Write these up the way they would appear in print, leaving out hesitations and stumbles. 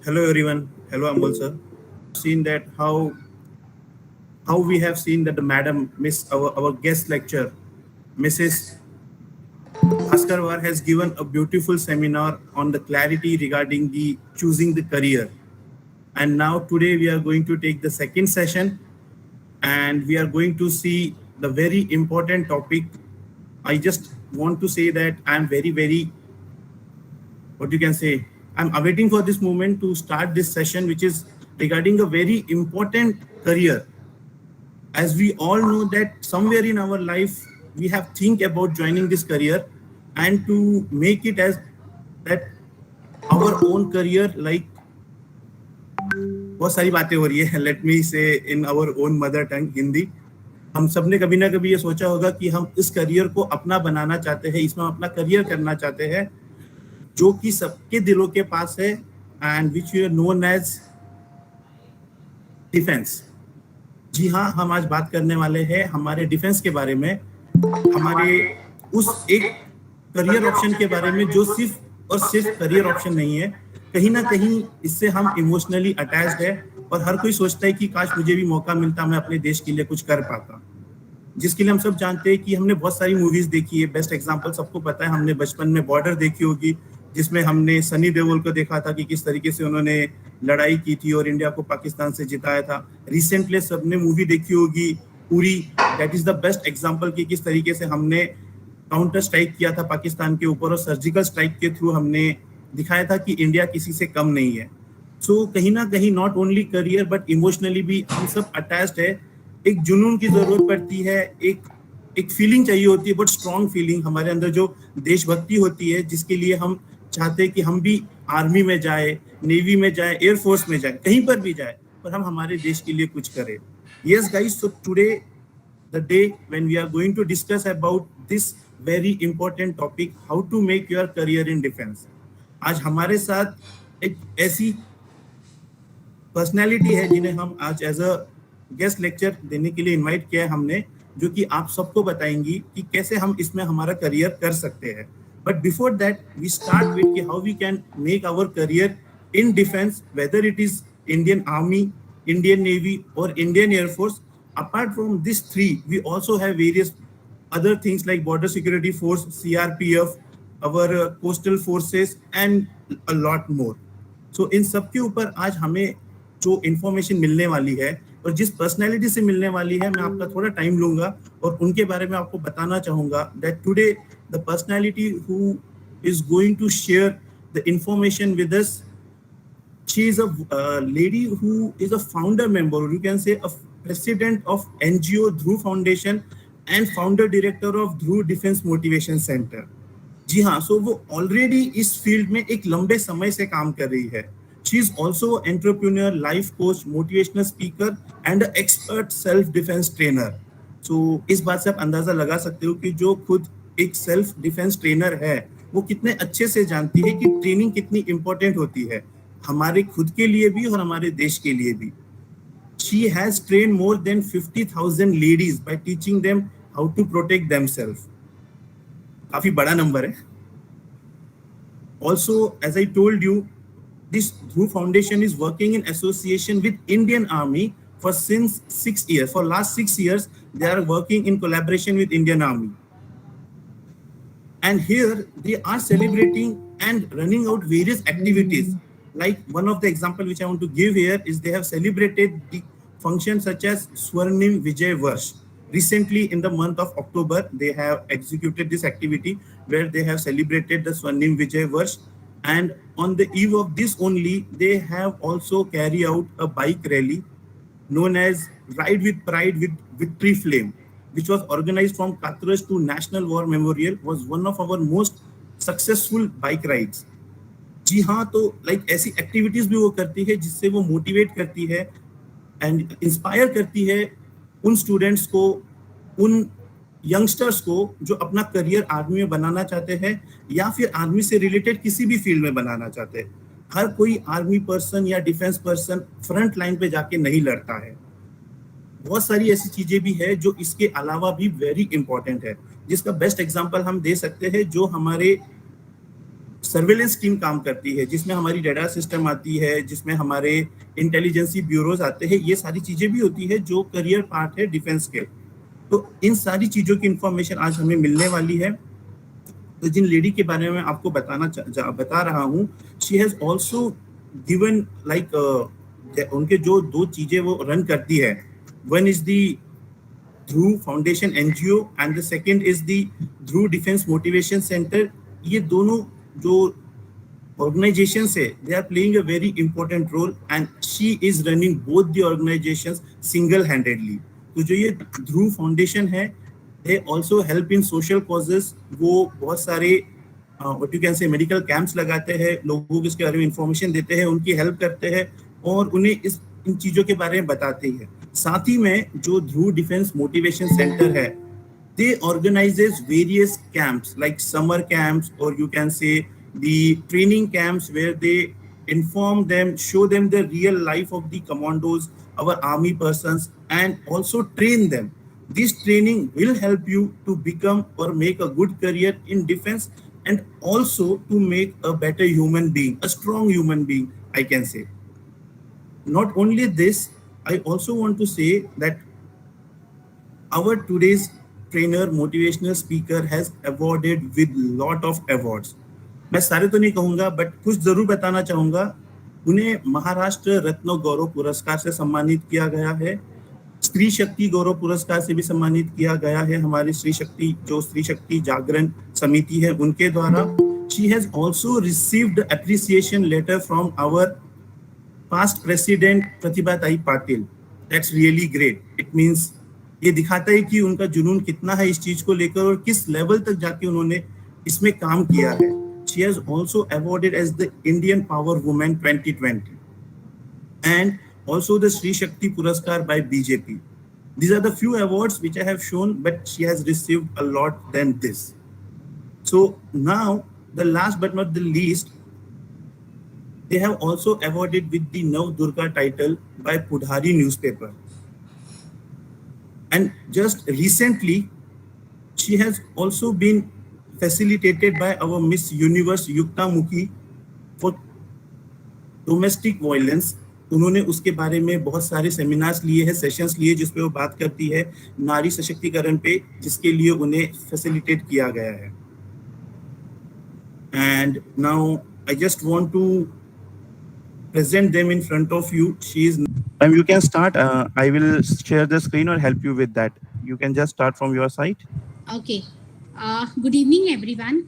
Hello everyone. Hello Amol sir. Seen that how we have seen that the madam Miss our guest lecture, Mrs. Bhaskarwar has given a beautiful seminar on the clarity regarding the choosing the career. And now today we are going to take the second session and we are going to see the very important topic. I just want to say that I'm very what you can say, I'm awaiting for this moment to start this session, which is regarding a very important career. As we all know that somewhere in our life we have think about joining this career and to make it as that our own career, like बहुत सारी बातें हो रही है, let me say in our own mother tongue Hindi. हम सब ने कभी ना कभी ये सोचा होगा कि हम इस करियर को अपना बनाना चाहते हैं, इसमें हम अपना करियर करना चाहते हैं जो कि सबके दिलों के पास है, and which you are known as defence. जी हाँ, हम आज बात करने वाले हैं हमारे डिफेंस के बारे में, हमारे उस एक करियर ऑप्शन के बारे में जो सिर्फ और सिर्फ करियर ऑप्शन नहीं है, कहीं ना कहीं इससे हम इमोशनली अटैच्ड है और हर कोई सोचता है कि काश मुझे भी मौका मिलता, मैं अपने देश के लिए कुछ कर पाता। जिसके लिए हम सब जानते हैं कि हमने बहुत सारी मूवीज देखी है। बेस्ट एग्जांपल सबको पता है, हमने बचपन में बॉर्डर देखी होगी, जिसमें हमने सनी देओल को देखा था कि किस तरीके से उन्होंने लड़ाई की थी और इंडिया को पाकिस्तान से जिताया था। रिसेंटली सबने मूवी देखी होगी Uri, that is the best example कि किस तरीके से हमने काउंटर स्ट्राइक किया था पाकिस्तान के ऊपर और सर्जिकल स्ट्राइक के थ्रू हमने दिखाया था कि इंडिया किसी से कम नहीं है। सो कहीं ना कहीं not only career but emotionally भी हम सब अटैच्ड है। एक जुनून की जरूरत पड़ती है, एक फीलिंग चाहिए होती है, बट स्ट्रॉन्ग फीलिंग हमारे अंदर जो देशभक्ति होती है, जिसके लिए हम चाहते हैं कि हम भी आर्मी में जाए, नेवी में जाए, एयरफोर्स में जाए, कहीं पर भी जाए, पर हम हमारे देश के लिए कुछ करें। Yes guys, so today the day when we are going to discuss about this very important topic, how to make your career in defence. आज हमारे साथ एक ऐसी पर्सनैलिटी है जिन्हें हम आज एज अ गेस्ट लेक्चर देने के लिए इनवाइट किया है हमने, जो कि आप सबको बताएंगी कि कैसे हम इसमें हमारा करियर कर सकते हैं। But before that we start with कि how we can make our career in defence, whether it is Indian Army, Indian Navy और Indian Air Force. Apart from this three we also have various other things like border security force, CRPF, our coastal forces and a lot more. So इन सब के ऊपर आज हमें जो information मिलने वाली है और जिस पर्सनैलिटी से मिलने वाली है, मैं आपका थोड़ा टाइम लूंगा और उनके बारे में आपको बताना चाहूंगा that today the personality who is going to share the information with us, she is a lady who is a founder member, or you can say a president of NGO Dhruv Foundation and founder director of Dhruv defence motivation centre. जी हाँ, so वो already इस field में एक लंबे समय से काम कर रही है। She is also entrepreneur, life coach, motivational speaker and expert self defence trainer. So इस बात से आप अंदाजा लगा सकते हो कि जो खुद एक सेल्फ डिफेंस ट्रेनर है, वो कितने अच्छे से जानती है कि ट्रेनिंग कितनी इंपॉर्टेंट होती है हमारे खुद के लिए भी और हमारे देश के लिए भी। She has trained more than 50,000 ladies by teaching them how to protect themselves. काफी बड़ा नंबर है। Also, as I told you, this Dhruv Foundation is working in association with Indian Army for since 6 years. For last 6 years, they are working in collaboration with Indian Army. And here they are celebrating and running out various activities. Like one of the example which I want to give here is they have celebrated the functions such as Swarnim Vijay Varsh. Recently in the month of October, they have executed this activity where they have celebrated the Swarnim Vijay Varsh. And on the eve of this only, they have also carried out a bike rally known as Ride with Pride with Victory Flame, which was organized from Katras to National War Memorial, was one of our most successful bike rides. जी हाँ, तो like ऐसी activities भी वो करती है जिससे वो motivate करती है एंड इंस्पायर करती है उन स्टूडेंट्स को, उन यंगस्टर्स को जो अपना करियर आर्मी में बनाना चाहते हैं या फिर आर्मी से रिलेटेड किसी भी फील्ड में बनाना चाहते हैं। हर कोई आर्मी पर्सन या डिफेंस पर्सन फ्रंट लाइन पे जाके नहीं लड़ता है। बहुत सारी ऐसी चीजें भी है जो इसके अलावा भी वेरी इंपॉर्टेंट है, जिसका बेस्ट एग्जांपल हम दे सकते हैं जो हमारे सर्वेलेंस टीम काम करती है, जिसमें हमारी रेडार सिस्टम आती है, जिसमें हमारे इंटेलिजेंसी ब्यूरोज आते हैं, ये सारी चीजें भी होती है जो करियर पार्ट है डिफेंस के। तो इन सारी चीजों की इंफॉर्मेशन आज हमें मिलने वाली है। तो जिन लेडी के बारे में आपको बता रहा हूँ, she has also given like उनके जो दो चीजें वो रन करती है, one is the Dhruv foundation NGO and the second is the Dhruv defence motivation centre. ये दोनों जो organizations say they are playing a very important role and she is running both the organizations single handedly। तो जो ये ध्रुव foundation है, they also help in social causes। वो बहुत सारे what you can say medical camps लगाते हैं, लोगों को इसके बारे में इंफॉर्मेशन देते हैं, उनकी हेल्प करते हैं और उन्हें इन चीजों के बारे में बताते हैं। साथ ही में जो ध्रुव डिफेंस मोटिवेशन सेंटर है, they organizes various camps like summer camps, or you can say the training camps, where they inform them, show them the real life of the commandos, our army persons, and also train them. This training will help you to become or make a good career in defense, and also to make a better human being, a strong human being, I can say. Not only this, I also want to say that our today's trainer, motivational speaker, has awarded with lot of awards। मैं सारे तो नहीं कहूंगा, but कुछ जरूर बताना चाहूंगा। उन्हें महाराष्ट्र रत्न गौरव पुरस्कार से सम्मानित किया गया है, स्त्री शक्ति गौरव पुरस्कार से भी सम्मानित किया गया है हमारी स्त्री शक्ति जागरण समिति है उनके द्वारा। She has also received appreciation letter from our past president Pratibhatai Patil. That's really great. It means ये दिखाता है कि उनका जुनून कितना है इस चीज को लेकर और किस लेवल तक जाके उन्होंने इसमें काम किया है। She has also awarded as the Indian Power Woman 2020 and also the Sri Shakti Puraskar by BJP। These are the few awards which I have shown, but she has received a lot than this। So now the last but not the least, they have also awarded with the Nav Durga title by Pudhari newspaper। And just recently she has also been facilitated by our Miss Universe Yukta Mukhi for domestic violence। उन्होंने उसके बारे में बहुत सारे seminars लिए हैं, sessions लिए, जिसपे वो बात करती है नारी सशक्तिकरण पे, जिसके लिए उन्हें फैसिलिटेट किया गया है। And now I just want to present them in front of you। She is you can start। I will share the screen or help you with that। You can just start from your side। Okay। Good evening everyone।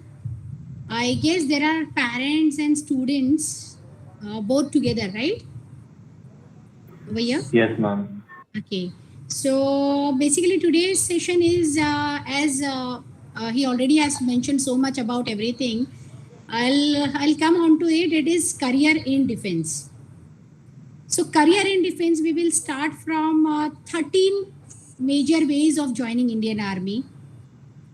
I guess there are parents and students both together, right? Over here? Yes, ma'am। Okay, so basically today's session is as he already has mentioned so much about everything, I'll come on to it. It is career in defense। So career in defense, we will start from 13 major ways of joining Indian Army।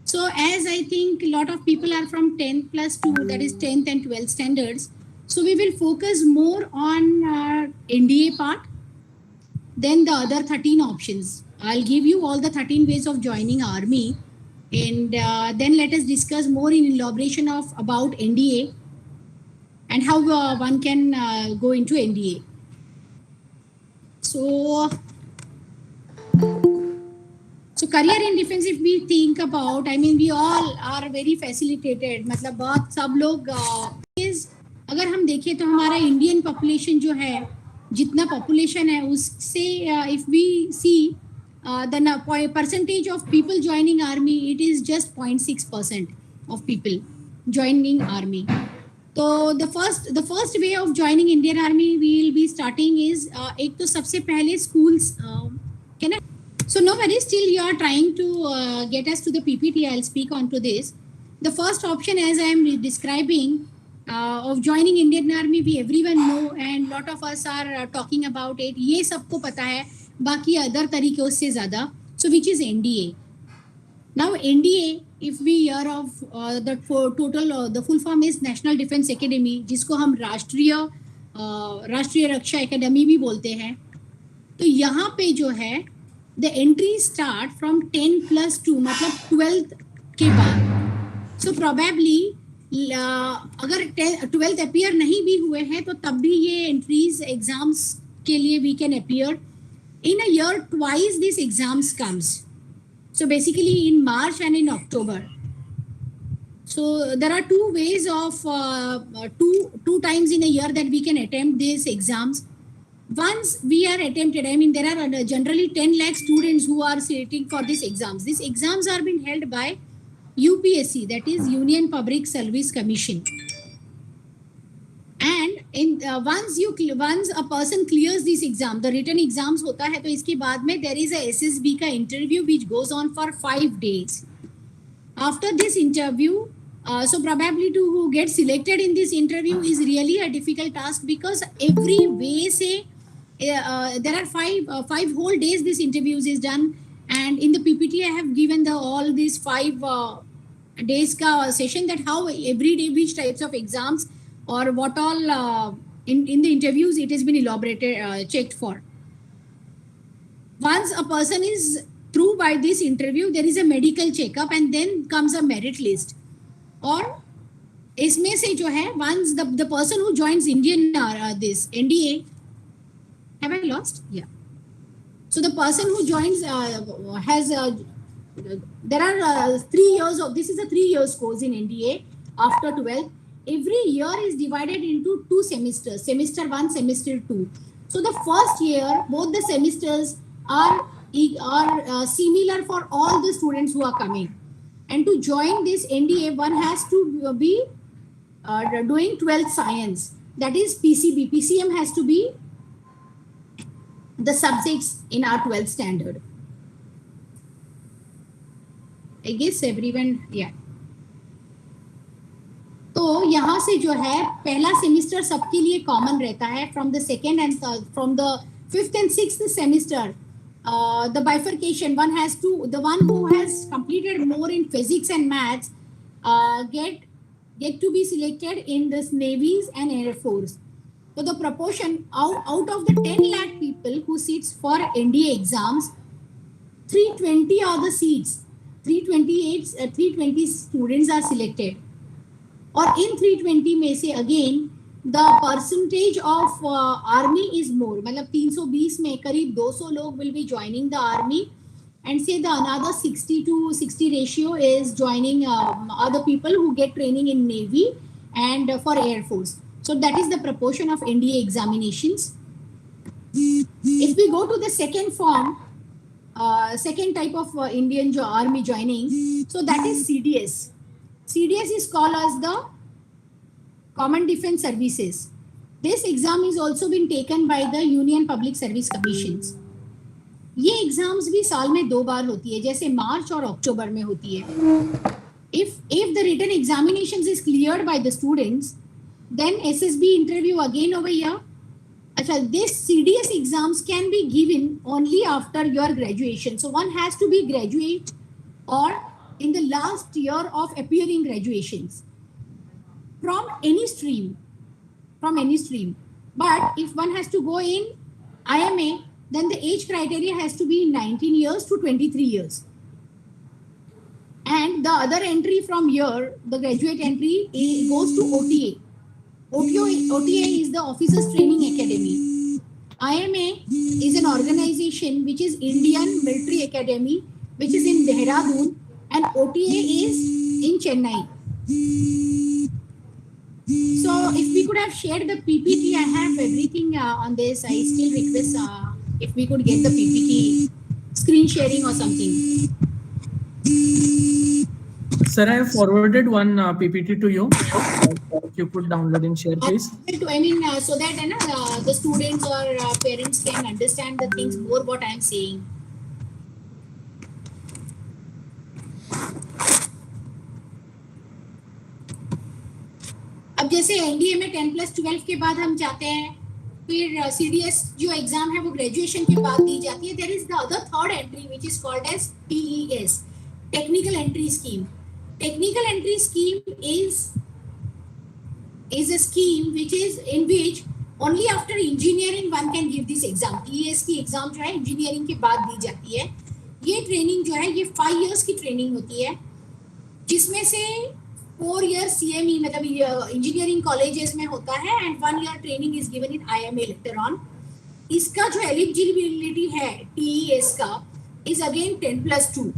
So as I think a lot of people are from 10th plus 2, that is 10th and 12th standards, so we will focus more on NDA part, then the other 13 options। I'll give you all the 13 ways of joining army, and then let us discuss more in elaboration of about NDA and how one can go into NDA। So career in defense, if we think about, I mean we all are very facilitated। मतलब बहुत सब लोग अगर हम देखें तो हमारा Indian population जो है, जितना पॉपुलेशन है उससे if we see the percentage of people joining army, it is just 0.6% of people joining army। तो the first way of joining Indian Army we will be starting is एक तो सबसे पहले schools can I? So no worries, still you are trying to get us to the PPT, I'll speak on to this। The first option, as I am describing, of joining Indian Army, we everyone know and lot of us are talking about it। ये सबको पता है, बाकी other तरीकों से ज़्यादा। So which is NDA। Now NDA, if we hear of the total the full form is National Defence Academy, जिसको हम राष्ट्रीय रक्षा एकेडमी भी बोलते हैं। तो यहाँ पे जो है the entry start from 10 plus 2, मतलब 12th के बाद। So probably अगर 12th अपीयर नहीं भी हुए हैं तो तब भी ये एंट्रीज एग्जाम्स के लिए we can appear in a year twice. This exams comes, so basically in March and in October. So there are two ways of two times in a year that we can attempt these exams. Once we are attempted, I mean there are generally 10 lakh students who are sitting for these exams. These exams are being held by UPSC, that is Union Public Service Commission. And in once a person clears this exam, the written exams होता है, तो इसके बाद में there is a SSB का interview which goes on for 5 days. After this interview, so probably to get selected in this interview is really a difficult task, because every way say there are five whole days this interviews is done, and in the PPT I have given the all these 5 days ka session, that how every day which types of exams or what all in the interviews it has been elaborated, checked for. Once a person is through by this interview, there is a medical checkup and then comes a merit list. और इसमें से जो है, once the person who joins Indian this NDA, have I lost? Yeah. So the person who joins has there are 3 years of, this is a 3 years course in NDA after 12th. Every year is divided into 2 semesters, semester 1, semester 2. So the first year, both the semesters are similar for all the students who are coming. And to join this NDA, one has to be doing 12th science. That is PCB. PCM has to be the subjects in our 12th standard. I guess everyone, yeah. तो यहाँ से जो है पहला semester सबके लिए common रहता है. From the second and from the 5th and 6th semester, the bifurcation, one has to, the one who has completed more in physics and maths get to be selected in this navies and air force. So the proportion out of the 10 lakh people who sits for NDA exams, 320 are the seats. 320 students are selected. और in 320 में से again the percentage of army is more, मतलब 320 में करीब 200 लोग will be joining the army, and say the another 60 to 60 ratio is joining other people who get training in navy and for air force. So that is the proportion of NDA examinations. If we go to the second form, second type of Indian army joining, so that is CDS. CDS is called as the Common Defense Services. This exam is also been taken by the Union Public Service Commissions. ये exams भी साल में 2 बार होती है, जैसे मार्च और अक्टूबर में होती है. If the written examinations is cleared by the students, then SSB interview again over here. अच्छा, this CDS exams can be given only after your graduation. So one has to be graduate or in the last year of appearing graduations from any stream. But if one has to go in IMA, then the age criteria has to be 19 years to 23 years. And the other entry from here, the graduate entry, goes to OTA. OTA is the Officers Training Academy. IMA is an organization which is Indian Military Academy, which is in Dehradun, and OTA is in Chennai. So if we could have shared the PPT, I have everything on this. I still request if we could get the PPT screen sharing or something. Sir, I have forwarded one PPT to you. If you could download and share, please. I mean, so that the students or parents can understand the things more what I am saying. अब जैसे NDA में 10+12 के बाद हम जाते हैं, फिर CDS जो एग्जाम है वो ग्रेजुएशन के बाद दी जाती है. There is the other third entry which is called as TES, technical entry scheme. Technical entry scheme is a scheme which is in which only after engineering one can give this exam. TES की exam जो है engineering के बाद दी जाती है. ये training जो है ये 5 years की ट्रेनिंग होती है, जिसमें से 4 year CME मतलब इंजीनियरिंग कॉलेजेस में होता है and 1 year training is given in IMA later on. इसका जो एलिजिबिलिटी है TES का इज अगेन 10+2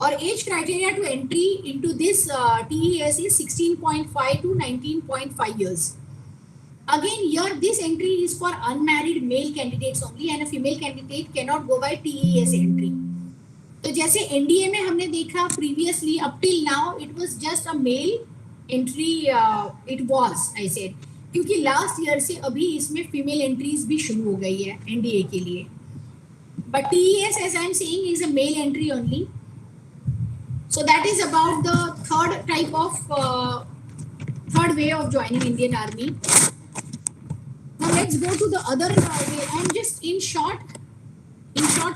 और age criteria to entry into this TES is 16.5 to 19.5 years. Again, here this entry is for unmarried male candidates only and a female candidate cannot go by TES entry. तो जैसे NDA में हमने देखा previously up till now it was just a male entry, it was I said, क्योंकि last year से अभी इसमें female entries भी शुरू हो गई है NDA के लिए. But TES as I am saying is a male entry only. So that is about the third type of third way of joining Indian Army. Now let's go to the other way. I am just in short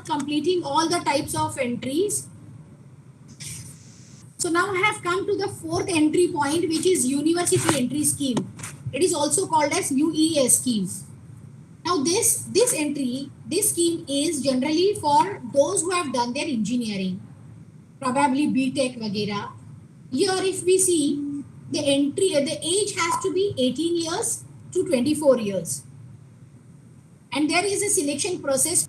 completing all the types of entries. So now I have come to the fourth entry point, which is University Entry Scheme. It is also called as UES scheme. Now this scheme is generally for those who have done their engineering, probably BTech वगैरह. Here if we see the age has to be 18 years to 24 years. And there is a selection process.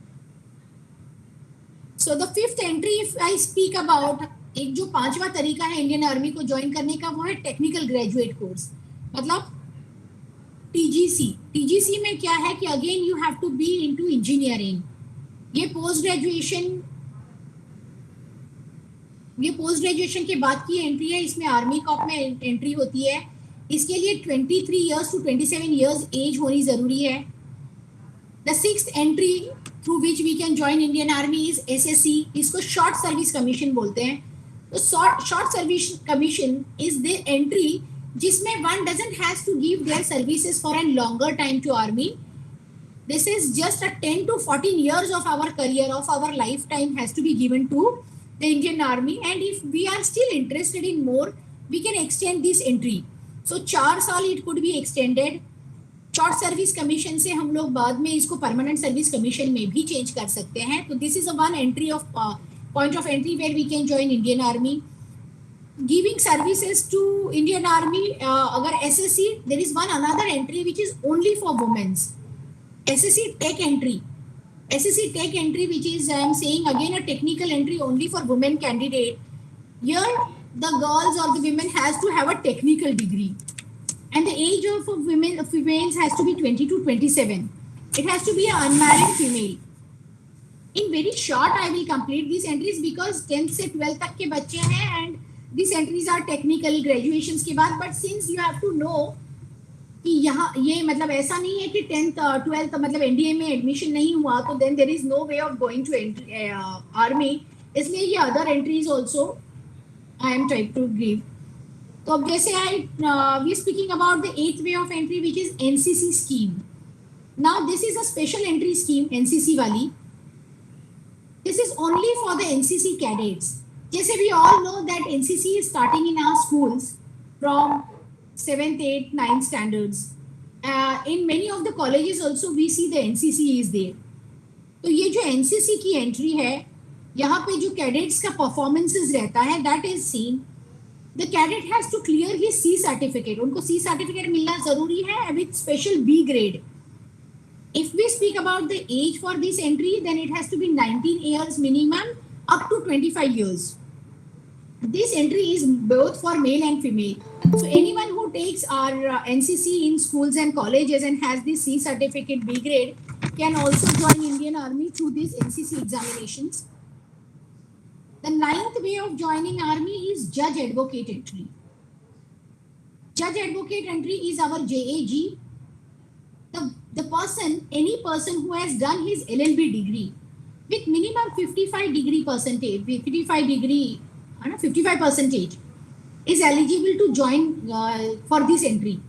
So the fifth entry, if I speak about, एक जो पांचवा तरीका है Indian army को join करने का वो है टेक्निकल ग्रेजुएट कोर्स, मतलब TGC में क्या है कि again you have to be into engineering. ये पोस्ट ग्रेजुएशन के बाद की एंट्री है. इसमें आर्मी कॉप में एंट्री होती है. इसके लिए 23 years to 27 years एज होनी जरूरी है. The sixth entry through which we can join Indian Army is SSC. इसको शॉर्ट सर्विस कमीशन बोलते हैं. तो short service commission is the entry जिसमें one doesn't has to give their services for an longer time to army. This is just a 10 to 14 years of our career, of our lifetime has to be given to the Indian Army. And if we are still interested in more, we can extend this entry. So 4 साल it could be extended. Short service commission से हम लोग बाद में इसको permanent service commission में भी change कर सकते हैं. तो this is a one entry of point of entry where we can join Indian army. Giving services to Indian army, अगर SSC, there is one another entry which is only for womens. SSC Tech entry, which is I am saying again a technical entry only for women candidate. Here the girls or the women has to have a technical degree, and the age of females has to be 20 to 27. It has to be an unmarried female. In very short, I will complete these entries because 10th से 12th तक के बच्चे हैं and these entries are technical graduations के बाद. But since you have to know कि यहाँ ये मतलब ऐसा नहीं है कि 10th 12th मतलब NDA में एडमिशन नहीं हुआ तो then there is no way of going to army. इसलिए ये other entries also I am trying to give. तो अब जैसे we are speaking about the 8th way of entry which is NCC scheme. Now this is a special entry scheme, NCC वाली. This is only for the NCC cadets. जैसे we all know that NCC is starting in our schools from 7th, 8th, 9th standards. In many of the colleges also we see the NCC is there. तो ये जो NCC की entry है, यहाँ पे जो cadets का परफॉर्मेंसेस रहता है that is seen. The cadet has to clear his C certificate. उनको C certificate मिलना जरूरी है with special B grade. If we speak about the age for this entry, then it has to be 19 years minimum up to 25 years. This entry is both for male and female. So anyone who takes our NCC in schools and colleges and has this C certificate B grade can also join Indian Army through these NCC examinations. The 9th way of joining Army is Judge Advocate entry. Judge Advocate entry is our JAG. The person, any person who has done his LLB degree with minimum 55 degree percentage, 55 percentage is eligible to join for this entry.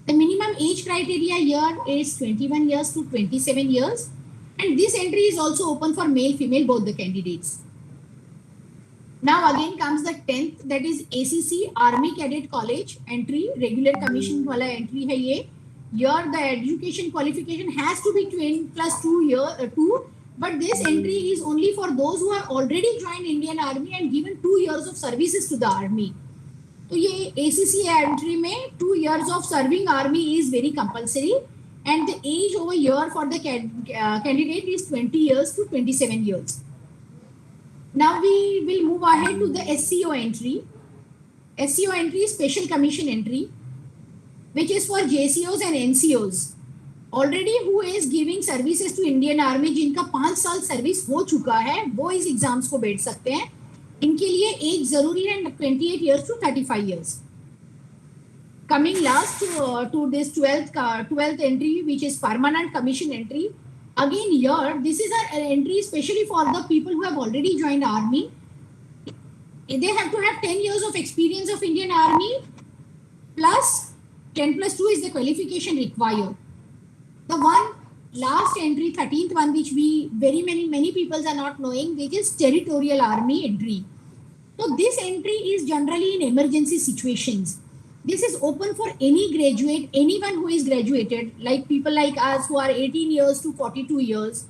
The minimum age criteria here is 21 years to 27 years, and this entry is also open for male, female, both the candidates. Now again comes the 10th, that is ACC, Army Cadet College entry, regular commission wala entry hai ye. Here the education qualification has to be 20+2, but this entry is only for those who have already joined Indian Army and given 2 years of services to the Army. तो ये ACC entry में 2 years of serving army is very compulsory, and the age over here for the candidate is 20 years to 27 years. Now we will move ahead to the SCO entry. SCO entry is special commission entry, which is for JCOs and NCOs. Already who is giving services to Indian Army, जिनका 5 साल service हो चुका है, वो इस exams को बैठ सकते हैं. इनके लिए एज जरूरी है 28 years to 35 years. Coming last to this 12th entry, which is permanent commission entry. Again here, this is an entry especially for the people who have already joined army. They have to have 10 years of experience of Indian Army plus 10 plus 2 is the qualification required. The one last entry, 13th one, which we many people are not knowing, which is Territorial Army entry. So this entry is generally in emergency situations. This is open for any graduate, anyone who is graduated, like people like us who are 18 years to 42 years.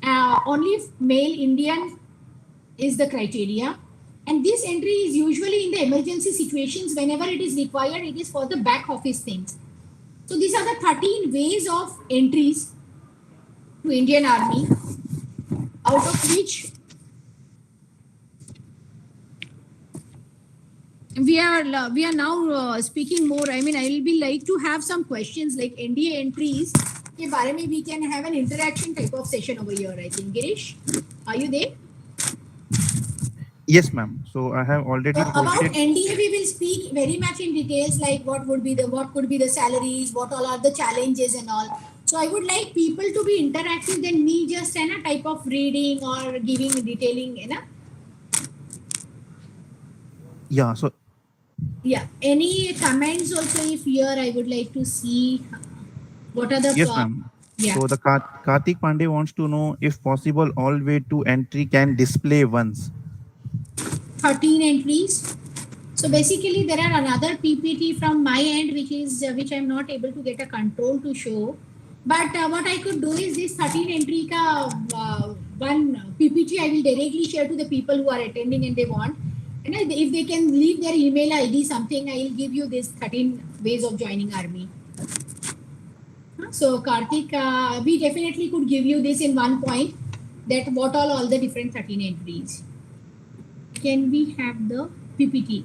Only male Indian is the criteria. And this entry is usually in the emergency situations. Whenever it is required, it is for the back office things. So these are the 13 ways of entries to Indian Army, out of which we are now speaking more. I mean, I will be like to have some questions like NDA entries के बारे में. We can have an interaction type of session over here. I think Girish, are you there? Yes, ma'am. So I have already About posted. NDA, we will speak very much in details, like what could be the salaries, what all are the challenges and all. So I would like people to be interactive than me just in a type of reading or giving detailing, you know. Yeah. So Yeah. Any comments also if here I would like to see what are the yes, ma'am. yeah. So the Karthik Pandey wants to know if possible all way to entry can display once. 13 entries. So basically there are another PPT from my end which I'm not able to get a control to show. But what I could do is this 13 entry ka one PPT I will directly share to the people who are attending and they want. And if they can leave their email ID something, I will give you this 13 ways of joining army. So Karthik, we definitely could give you this in one point, that what all the different 13 entries. Can we have the PPT?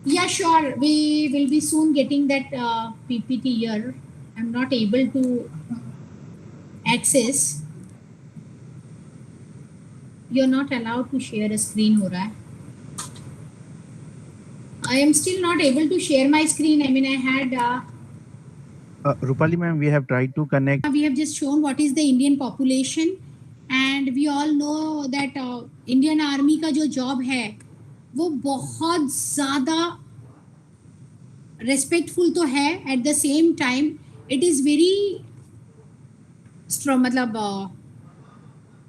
Yeah, sure. We will be soon getting that PPT here. I'm not able to access. You're not allowed to share a screen, ho raha hai. I am still not able to share my screen. I mean, I had... Rupali ma'am, we have tried to connect. We have just shown what is the Indian population, and we all know that Indian Army का जो job है, वो बहुत ज़्यादा respectful तो है. At the same time, it is very strong, मतलब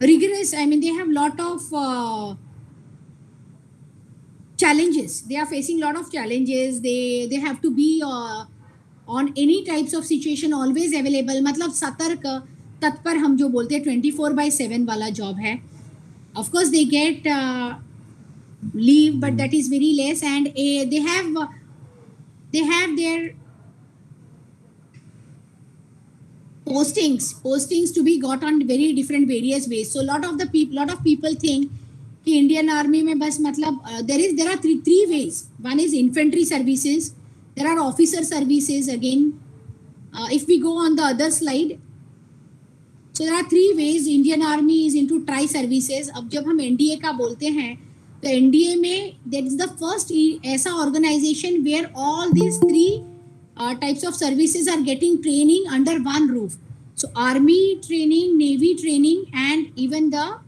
rigorous. I mean, they have lot of challenges. They are facing lot of challenges. They have to be on any types of situation always available. मतलब सतर्क तत्पर हम जो बोलते हैं 24/7 वाला job है. Of course they get leave, but that is very less, and they have their postings to be got on very different various ways. So lot of people think कि Indian Army में बस मतलब there are three ways. One is infantry services. There are officer services again. If we go on the other slide, so there are three ways. Indian Army is into tri services. अब जब हम NDA का बोलते हैं, तो NDA में that is the first ऐसा organization where all these three types of services are getting training under one roof. So Army training, Navy training, and even the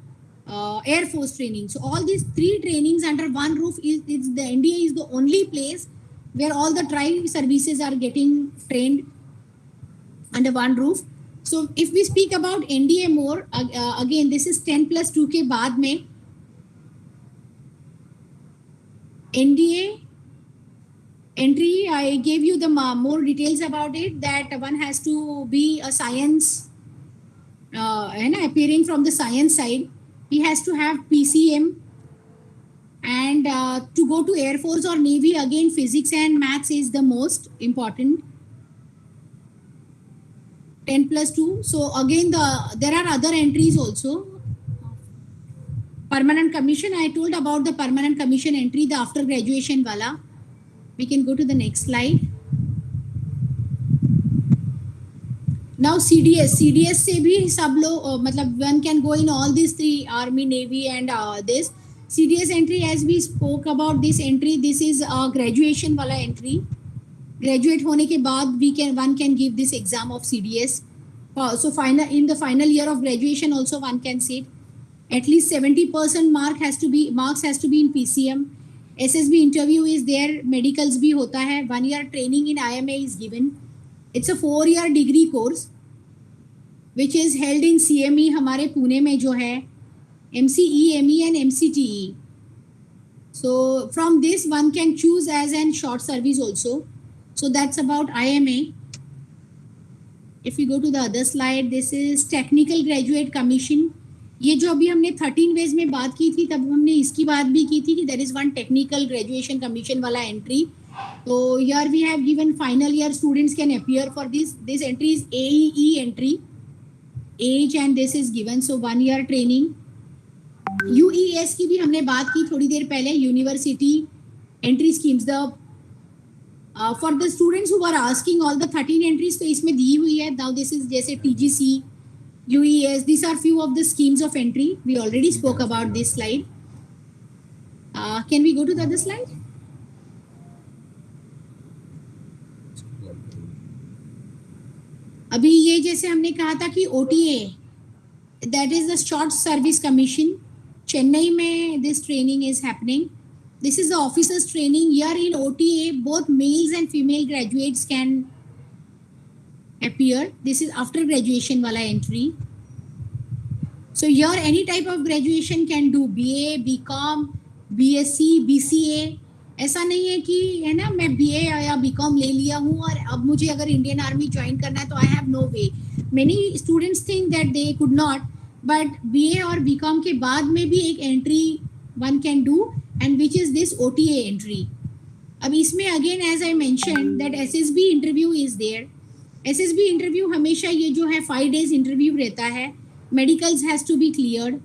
Air Force training. So all these three trainings under one roof is the NDA is the only place where all the tri services are getting trained under one roof. So if we speak about NDA more, again this is 10 plus 2 के बाद में NDA entry, I gave you the more details about it, that one has to be a science, appearing from the science side. He has to have PCM, And to go to Air Force or Navy, again physics and maths is the most important. 10 plus 2. So again there are other entries also. Permanent commission, I told about the permanent commission entry, the after graduation wala. We can go to the next slide. Now CDS से भी सब लोग मतलब one can go in all these three, army, navy and this CDS entry. As we spoke about this entry, this is a graduation wala entry. Graduate होने के बाद one can give this exam of CDS. So in the final year of graduation also one can sit. At least 70% marks has to be in PCM. SSB interview is there. Medicals भी होता है. 1 year training in IMA is given. It's a 4-year degree course which is held in CME हमारे पुणे में जो है, MCE, ME and MCTE. So from this one can choose as an short service also. So that's about IMA. If we go to the other slide, this is technical graduate commission. ये जो अभी हमने 13 ways में बात की थी, तब हमने इसकी बात भी की थी कि there is one technical graduation commission वाला entry. So here we have given final year students can appear for this. This entry is AEE entry. Age and this is given. So 1 year training. UES की भी हमने बात की थोड़ी देर पहले. University entry schemes. The for the students who are asking all the 13 entries, तो इसमें दी हुई है. Now this is जैसे TGC, UES. These are few of the schemes of entry. We already spoke about this slide. Can we go to the other slide? अभी ये जैसे हमने कहा था कि OTA, that is the short service commission. Chennai में this training is happening. This is the officers training. Here in OTA, both males and female graduates can appear. This is after graduation wala entry. So here any type of graduation can do. BA, BCom, BSc, BCA. ऐसा नहीं है कि है ना मैं BA या BCom ले लिया हूँ और अब मुझे अगर इंडियन आर्मी ज्वाइन करना है तो I have no way. Many students think that they could not, but BA और BCom के बाद में भी एक entry one can do, and which is this OTA entry. अब इसमें again as I mentioned that SSB interview is there. SSB interview हमेशा ये जो है 5 days interview रहता है. Medicals has to be cleared.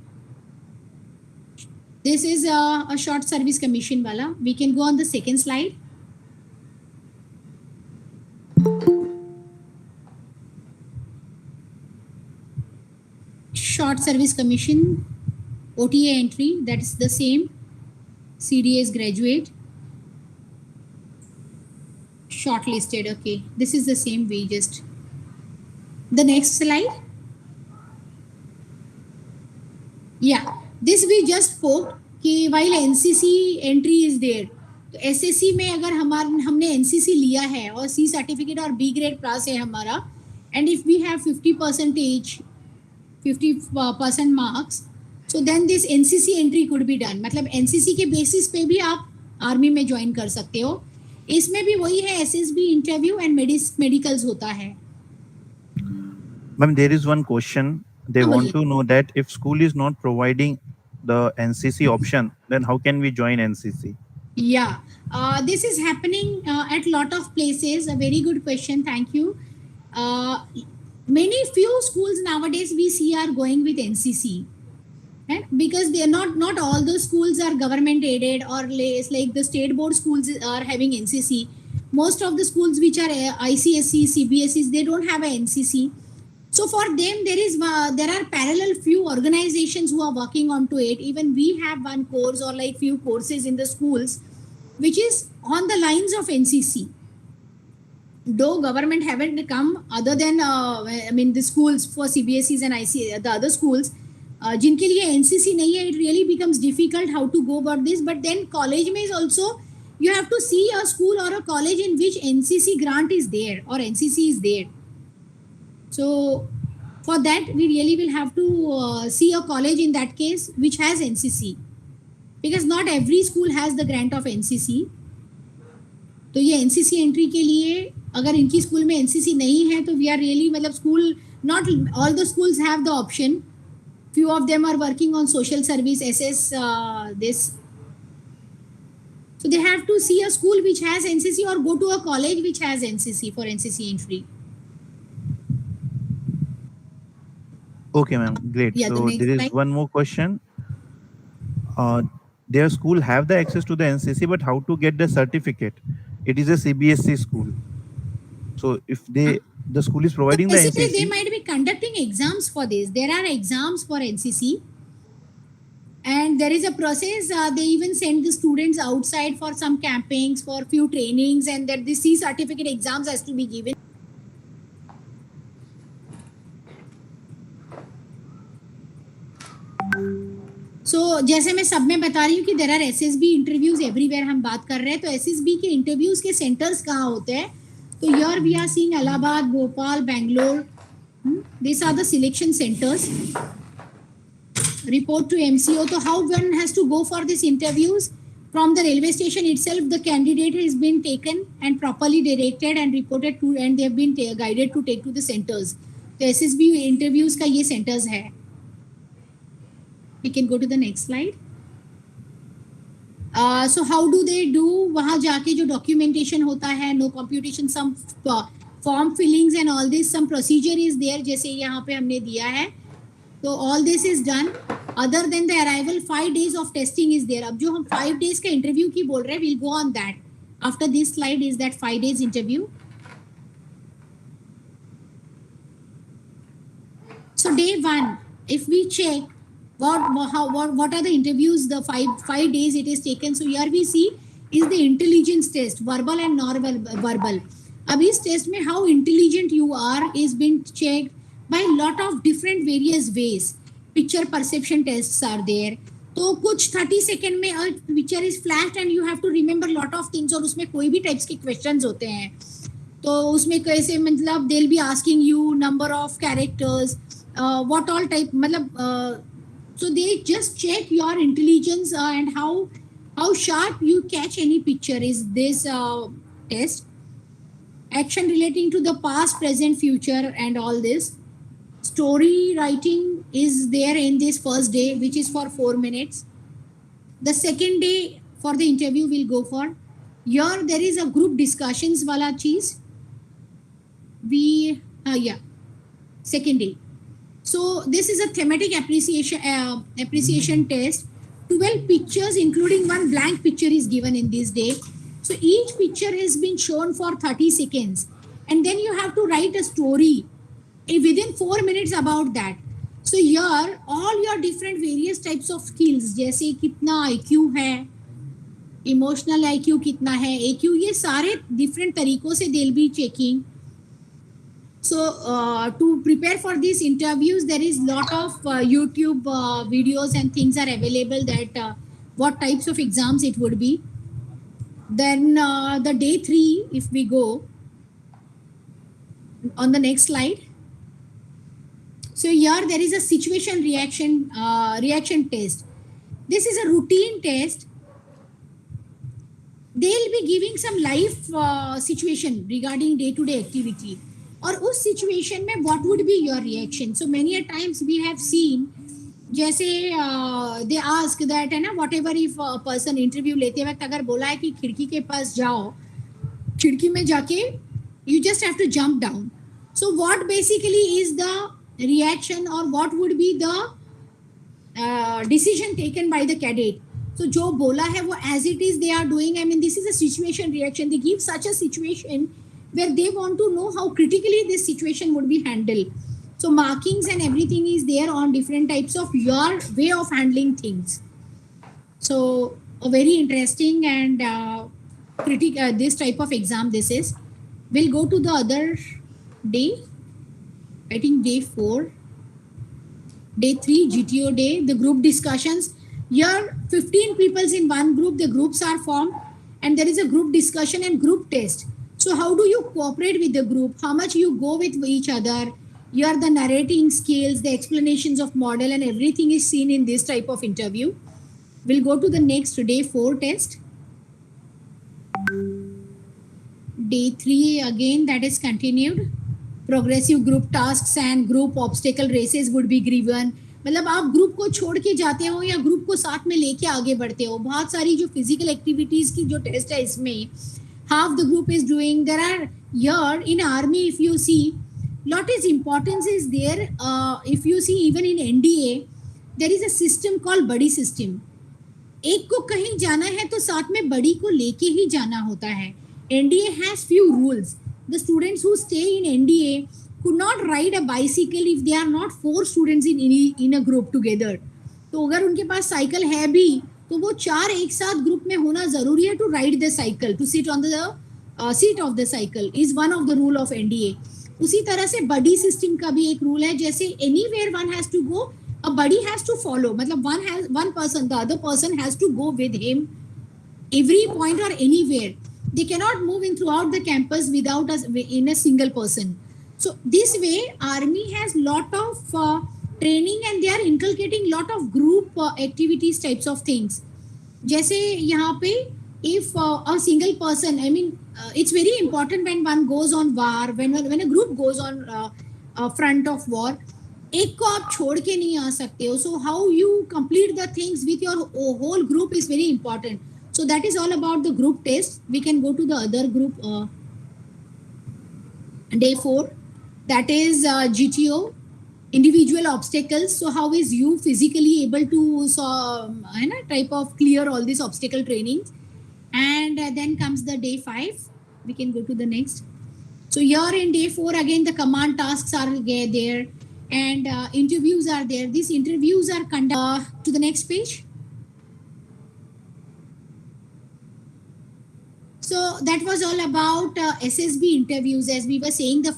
This is a short service commission wala. We can go on the second slide. Short service commission, OTA entry, that is the same. CDS graduate. Shortlisted, okay. This is the same way just. The next slide. Yeah. This we just spoke कि while NCC entry is there, तो SSC में अगर हमने NCC लिया है और C certificate और B grade pass है हमारा, and if we have 50% marks, so then this NCC entry could be done. मतलब NCC के basis पे भी आप आर्मी में ज्वाइन कर सकते हो. इसमें भी वही है, SSB interview and medicals होता है. Ma'am, there is one question. They want to know that if school is not providing the NCC option, then how can we join NCC? Yeah, this is happening at lot of places. A very good question. Thank you. Many few schools nowadays we see are going with NCC, right? Because they are not all the schools are government aided or like the state board schools are having NCC. Most of the schools which are ICSE, CBSEs, they don't have a NCC. So for them, there are parallel few organizations who are working onto it. Even we have one course or like few courses in the schools, which is on the lines of NCC. Though government haven't come, other than the schools for CBSEs and the other schools, जिनके लिए NCC नहीं है, it really becomes difficult how to go about this. But then college में is also, you have to see a school or a college in which NCC grant is there or NCC is there. So for that, we really will have to see a college in that case which has NCC, because not every school has the grant of NCC. तो ये NCC entry के लिए अगर इनकी school में NCC नहीं है तो we are really मतलब school, not all the schools have the option. Few of them are working on social service, SS, this So they have to see a school which has NCC or go to a college which has NCC for NCC entry. Okay, ma'am. Great. Yeah, the So next there is slide. one more question. Uh, their school have the access to the NCC, but how to get the certificate? It is a CBSE school. So if the school is So providing the basically, they NCC, might be conducting exams for this. There are exams for NCC, and there is a process. They even send the students outside for some campings, for few trainings, and that the C certificate exams has to be given. So जैसे मैं सब में बता रही हूँ कि there are SSB interviews everywhere हम बात कर रहे हैं, तो SSB के इंटरव्यूज के सेंटर्स कहाँ होते हैं? तो here we are seeing Allahabad, Bhopal, Bangalore. These are the selection centers. Report to MCO. So how one has to go for these interviews? From the railway station itself, the candidate has been taken and properly directed and reported to, and they have been guided to take to the centers. तो SSB interviews का ये centers है. We can go to the next slide. So how do they do? वहाँ जाके जो documentation होता है, no computation, some form fillings and all this, some procedure is there. जैसे यहाँ पे हमने दिया है. So all this is done. Other than the arrival, 5 days of testing is there. अब जो हम 5 days का interview की बोल रहे हैं, we'll go on that. After this slide is that 5 days interview. So day 1, if we check what are the interviews, the 5 days it is taken. So here we see is the intelligence test, verbal and non-verbal. अब इस test में how intelligent you are is being checked by lot of different various ways. Picture perception tests are there. तो कुछ 30 second में picture is flashed and you have to remember lot of things, और उसमें कोई भी types के questions होते हैं. तो उसमें कैसे मतलब they will be asking you number of characters, what all type, मतलब so they just check your intelligence and how sharp you catch any picture is this test. Action relating to the past, present, future and all this. Story writing is there in this first day, which is for 4 minutes. The second day for the interview will go for, here there is a group discussions wala cheez. Second day. So this is a thematic appreciation test. 12 pictures including one blank picture is given in this day. So each picture has been shown for 30 seconds and then you have to write a story within 4 minutes about that. So here all your different various types of skills, जैसे कितना IQ है, emotional IQ कितना है, AQ, ये सारे different तरीकों से they'll be checking. So to prepare for these interviews, there is lot of YouTube videos and things are available that what types of exams it would be. Then the day 3, if we go on the next slide. So here there is a situation reaction test. This is a routine test. They'll be giving some live situation regarding day-to-day activity. और उस situation में what would be your reaction? So many a times we have seen, जैसे they ask that है ना, whatever if a person interview लेते वक्त अगर बोला है कि खिड़की के पास जाओ, खिड़की में जाके you just have to jump down. So what basically is the reaction or what would be the decision taken by the cadet? So जो बोला है वो as it is they are doing. I mean this is a situation reaction. They give such a situation where they want to know how critically this situation would be handled. So markings and everything is there on different types of your way of handling things. So a very interesting and this type of exam this is. We'll go to the other day. I think day 4. Day 3, GTO day, the group discussions. Here 15 people in one group, the groups are formed and there is a group discussion and group test. So how do you cooperate with the group? How much you go with each other? Here the narrating skills, the explanations of model and everything is seen in this type of interview. We'll go to the next day 4 test. Day 3 again that is continued. Progressive group tasks and group obstacle races would be given. मतलब आप group को छोड़ के जाते हो या group को साथ में लेके आगे बढ़ते हो. बहुत सारी जो फिजिकल एक्टिविटीज की जो टेस्ट है इसमें, half the group is doing. There are here in army, if you see, lot is importance is there. If you see even in NDA, there is a system called buddy system. एक को कहीं जाना है तो साथ में बड़ी को लेके ही जाना होता है. NDA has few rules. The students who stay in NDA could not ride a bicycle if they are not 4 students in a group together. तो अगर उनके पास साइकिल है भी तो वो 4 एक साथ ग्रुप में होना जरूरी है. To ride the cycle, to sit on the seat of the cycle is one of the rule of NDA. उसी तरह से बडी सिस्टम का भी एक रूल है. जैसे anywhere one has to go, a buddy has to follow. मतलब one person, the other person has to go with him every point or anywhere. They cannot move in throughout the campus without in a single person. So this way army has lot of training and they are inculcating lot of group activities types of things. जैसे यहाँ पे if a single person, I mean it's very important when one goes on war, when a group goes on front of war, एक को आप छोड़ के नहीं आ सकते हो. So how you complete the things with your whole group is very important. So that is all about the group test. We can go to the other group, day 4. That is GTO, individual obstacles. So how is you physically able to type of clear all these obstacle trainings. And then comes the day 5. We can go to the next. So here in day 4 again the command tasks are there. And interviews are there. These interviews are conducted to the next page. So that was all about SSB interviews. As we were saying, the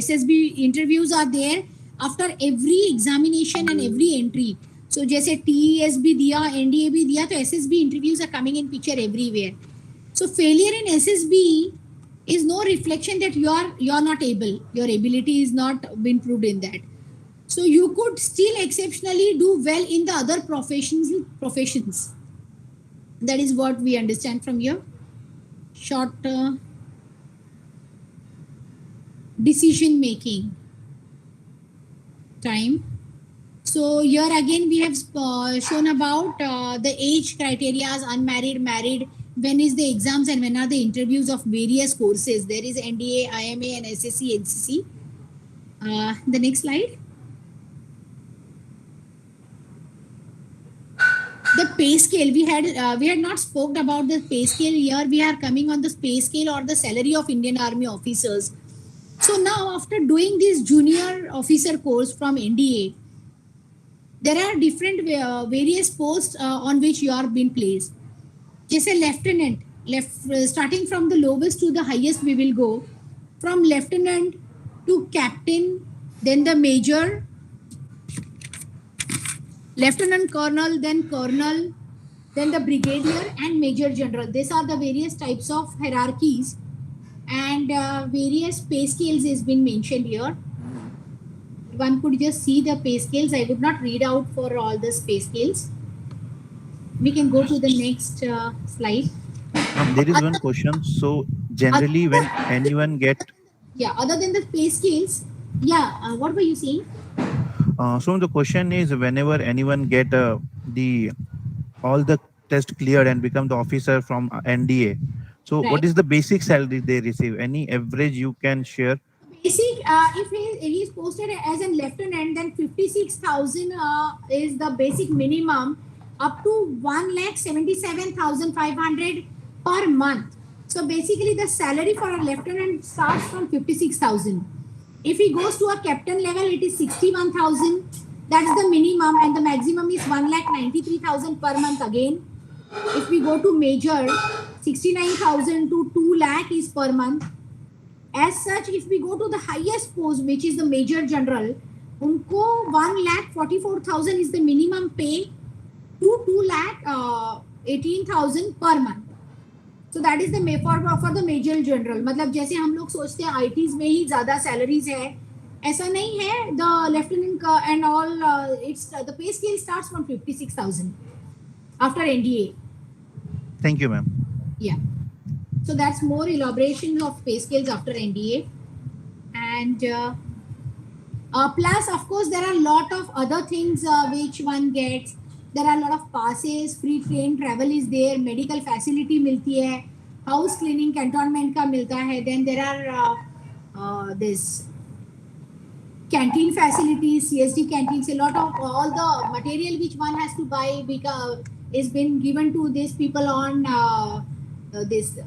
SSB interviews are there after every examination and every entry. So जैसे TES भी दिया, NDA भी दिया, तो SSB interviews are coming in picture everywhere. So failure in SSB is no reflection that you are not able. Your ability is not been proved in that. So you could still exceptionally do well in the other professions. That is what we understand from here. Short decision making time. So here again we have shown about the age criteria, unmarried, married, when is the exams and when are the interviews of various courses. There is NDA, IMA and SSC, NCC. The next slide. The pay scale, we had not spoke about the pay scale. Here we are coming on the pay scale or the salary of Indian Army officers. So now after doing this junior officer course from NDA, there are different various posts on which you are being placed. Jैसे lieutenant, starting from the lowest to the highest we will go. From lieutenant to captain, then the major, lieutenant colonel, then the brigadier and major general. These are the various types of hierarchies and various pay scales has been mentioned here. One could just see the pay scales. I would not read out for all the pay scales. We can go to the next slide. There is one question. So generally when anyone get... Yeah, other than the pay scales, yeah, what were you saying? So the question is, whenever anyone get all the test cleared and become the officer from NDA, so Right. what is the basic salary they receive? Any average you can share? Basic, if he is posted as a lieutenant, then 56,000 is the basic minimum, up to 1,77,500 per month. So basically the salary for a lieutenant starts from 56,000. If he goes to a captain level, it is 61,000. That's the minimum, and the maximum is 1,93,000 per month again. If we go to major, 69,000 to 2 lakh is per month. As such, if we go to the highest post, which is the major general, unko 1,44,000 is the minimum pay to 2,18,000 per month. So that is the for the major general. मतलब जैसे हम लोग सोचते हैं ITs में ही ज़्यादा salaries है, ऐसा नहीं है. The lieutenant and all, it's the pay scale starts from 56,000 after NDA. Thank you, ma'am. Yeah. So that's more elaboration of pay scales after NDA. And Plus, of course, there are a lot of other things which one gets. There are a lot of passes, free train travel is there, medical facility milti hai, house cleaning cantonment ka milta hai. Then there are this canteen facilities, CSD canteens. A lot of all the material which one has to buy because is been given to these people on this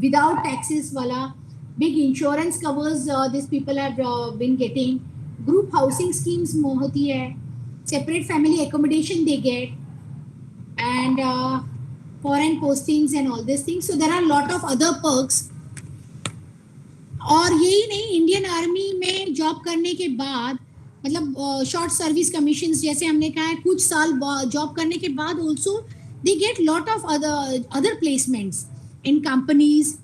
without taxes. Wala big insurance covers these people have been getting. Group housing schemes hoti hai, separate family accommodation they get, and foreign postings and all these things. So there are a lot of other perks. और यही नहीं, Indian army में job करने के बाद मतलब short service commission जैसे हमने कहा है, कुछ साल जॉब करने के बाद also they get lot of other placements in companies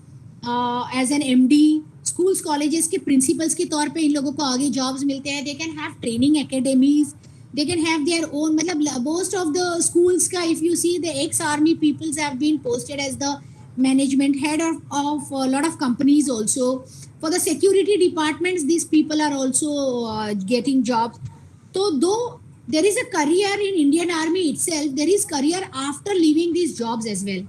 as an MD, schools colleges के प्रिंसिपल्स के तौर पे इन लोगों को आगे जॉब्स मिलते हैं. They can have training academies, they can have their own मतलब most of the schools का if you see the ex army peoples have been posted as the management head of a lot of companies also. For the security departments these people are also getting jobs. So though there is a career in Indian army itself, there is career after leaving these jobs as well.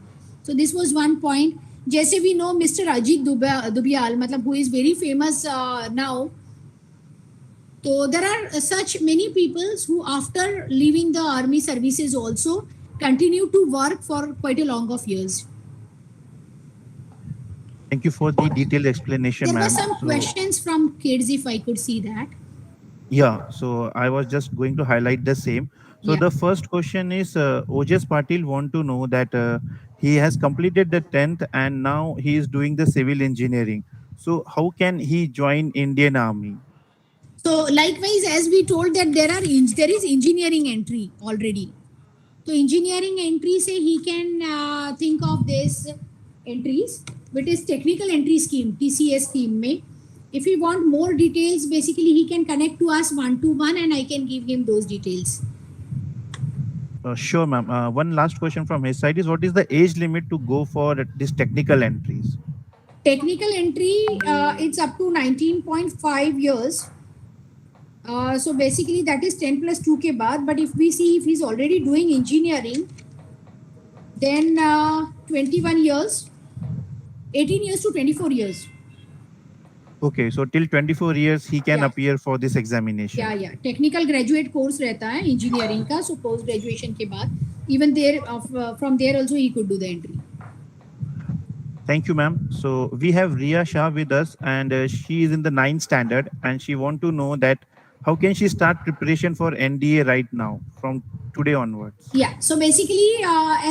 So this was one point. जैसे we know Mr. Ajit Dubial मतलब who is very famous now. So there are such many people who after leaving the army services also continue to work for quite a long of years. Thank you for the detailed explanation, There ma'am. were some questions from kids if I could see that. Yeah, so I was just going to highlight the same. So Yeah. the first question is Ojas Patil want to know that he has completed the 10th and now he is doing the civil engineering. So how can he join Indian Army? So likewise, as we told that there is engineering entry already. So engineering entry say he can think of this entries, which is technical entry scheme, TCS scheme में. If you want more details, basically he can connect to us 1-to-1 and I can give him those details. Sure, ma'am. One last question from his side is what is the age limit to go for these technical entries? Technical entry, it's up to 19.5 years. So basically that is 10 plus 2 के बाद. But if we see if he's already doing engineering, then 21 years, 18 years to 24 years. Okay, so till 24 years he can Yeah. appear for this examination. Yeah. Technical graduate course रहता है engineering का. So post graduation के बाद, even there from there also he could do the entry. Thank you, ma'am. So we have Riya Shah with us, and she is in the 9th standard, and she want to know that how can she start preparation for NDA right now from today onwards? Yeah. So basically,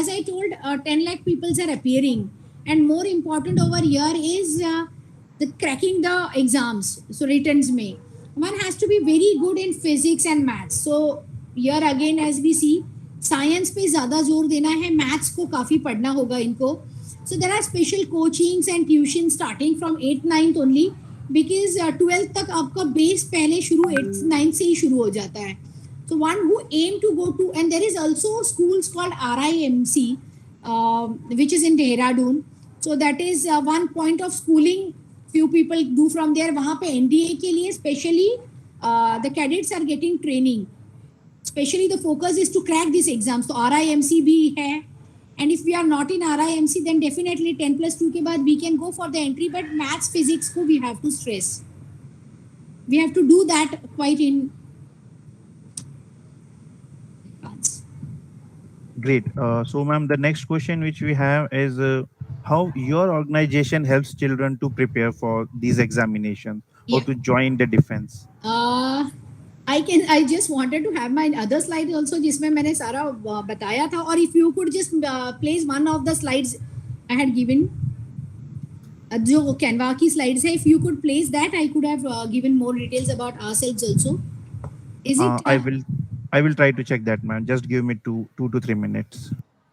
as I told, 10 lakh people are appearing, and more important over here is the cracking the exams. So returns में one has to be very good in physics and maths. So here again, as we see, science पे ज़्यादा जोर देना है, maths को काफी पढ़ना होगा इनको. So there are special coachings and tuitions starting from 8th 9th only, because 12th तक आपका base पहले शुरू 8th 9th से ही शुरू हो जाता है. So one who aim to go to, and there is also schools called RIMC, which is in Dehradun. So that is one point of schooling. Few people do from there. वहाँ पे NDA के लिए specially the cadets are getting training. Especially the focus is to crack these exams. So RIMC भी है. And if we are not in RIMC, then definitely 10 plus 2 के बाद we can go for the entry. But maths, physics को we have to stress. We have to do that quite in advance. Great. So, ma'am, the next question which we have is how your organization helps children to prepare for these examinations or Yeah. to join the defense. I just wanted to have my other slide also जिसमें मैंने सारा बताया था. और if you could just place one of the slides I had given, जो Canva की slides है, if you could place that, I could have given more details about ourselves also. Is it? I will try to check that, ma'am. Just give me two to 3 minutes.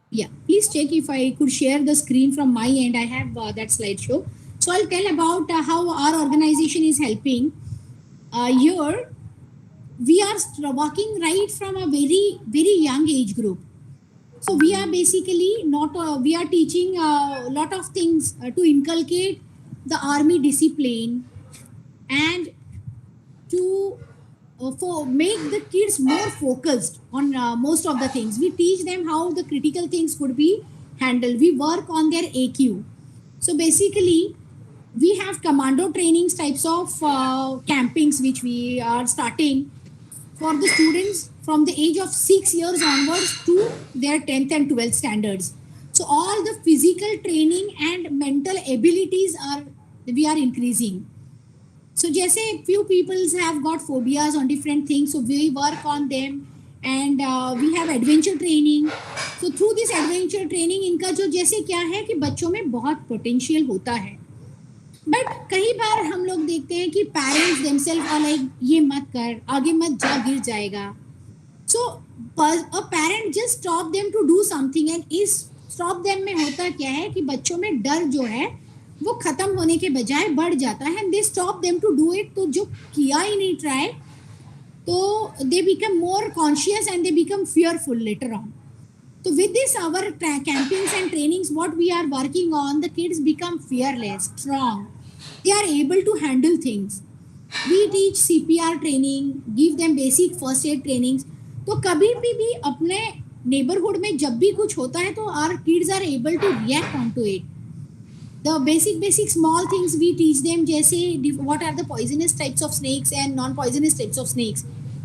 Yeah, please check if I could share the screen from my end. I have that slideshow. So I'll tell about how our organization is helping. Here, we are working right from a very, very young age group. So we are basically we are teaching a lot of things to inculcate the army discipline and to for make the kids more focused on most of the things. We teach them how the critical things could be handled. We work on their AQ. So basically, we have commando trainings types of campings which we are starting for the students from the age of 6 years onwards to their 10th and 12th standards. So all the physical training and mental abilities we are increasing. So जैसे few peoples have got phobias on different things, so we work on them, and we have adventure training. So through this adventure training इनका जो जैसे क्या है कि बच्चों में बहुत potential होता है, बट कई बार हम लोग देखते हैं कि पेरेंट्स themselves are like ये मत कर, आगे मत जा, गिर जाएगा. So a parent just stop them to do something, and इस stop them में होता क्या है कि बच्चों में डर जो है वो खत्म होने के बजाय बढ़ जाता है, and they stop them to do it. तो जो किया ही नहीं ट्राई, तो they become more conscious and they become fearful later on. So with this our campings and trainings, what we are working on, the kids become fearless, strong. They are able to handle things. We teach CPR training, give them basic first aid trainings. तो कभी भी अपने neighborhood में जब भी कुछ होता है तो our kids are able to react onto it. The basic small things we teach them, जैसे what are the poisonous types of snakes and non-poisonous types of snakes,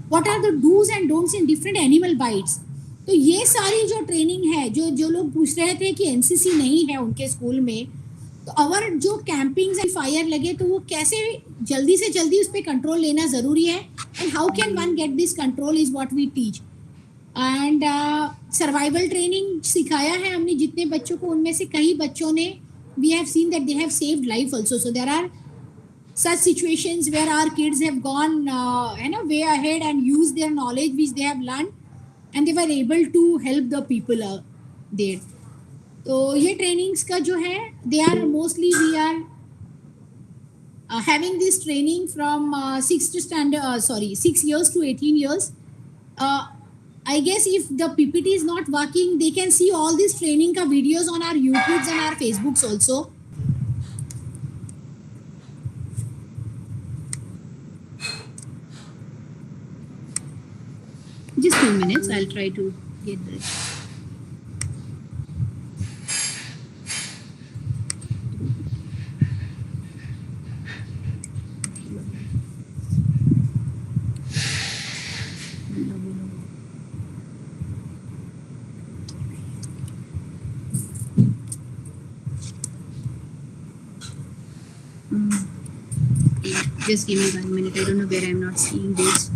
what are the do's and don'ts in different animal bites. तो ये सारी जो training है, जो लोग पूछ रहे थे कि एनसीसी नहीं है उनके स्कूल में, तो अवर जो कैंपिंग्स एंड फायर लगे तो वो कैसे जल्दी से जल्दी उस पर कंट्रोल लेना ज़रूरी है, and how can one get this control is what we teach. And survival training सिखाया है हमने जितने बच्चों को, उनमें से कई बच्चों ने we have seen that they have saved life also. So there are such situations where our kids have gone way ahead and used their knowledge which they have learned, and they were able to help the people there. तो ये trainings का जो है, they are mostly we are having this training from 6 years to 18 years. I guess if the PPT is not working, they can see all these training ka videos on our YouTubes and our Facebooks also. Just 2 minutes, I'll try to get this. Just give me 1 minute. I don't know where I'm not seeing this.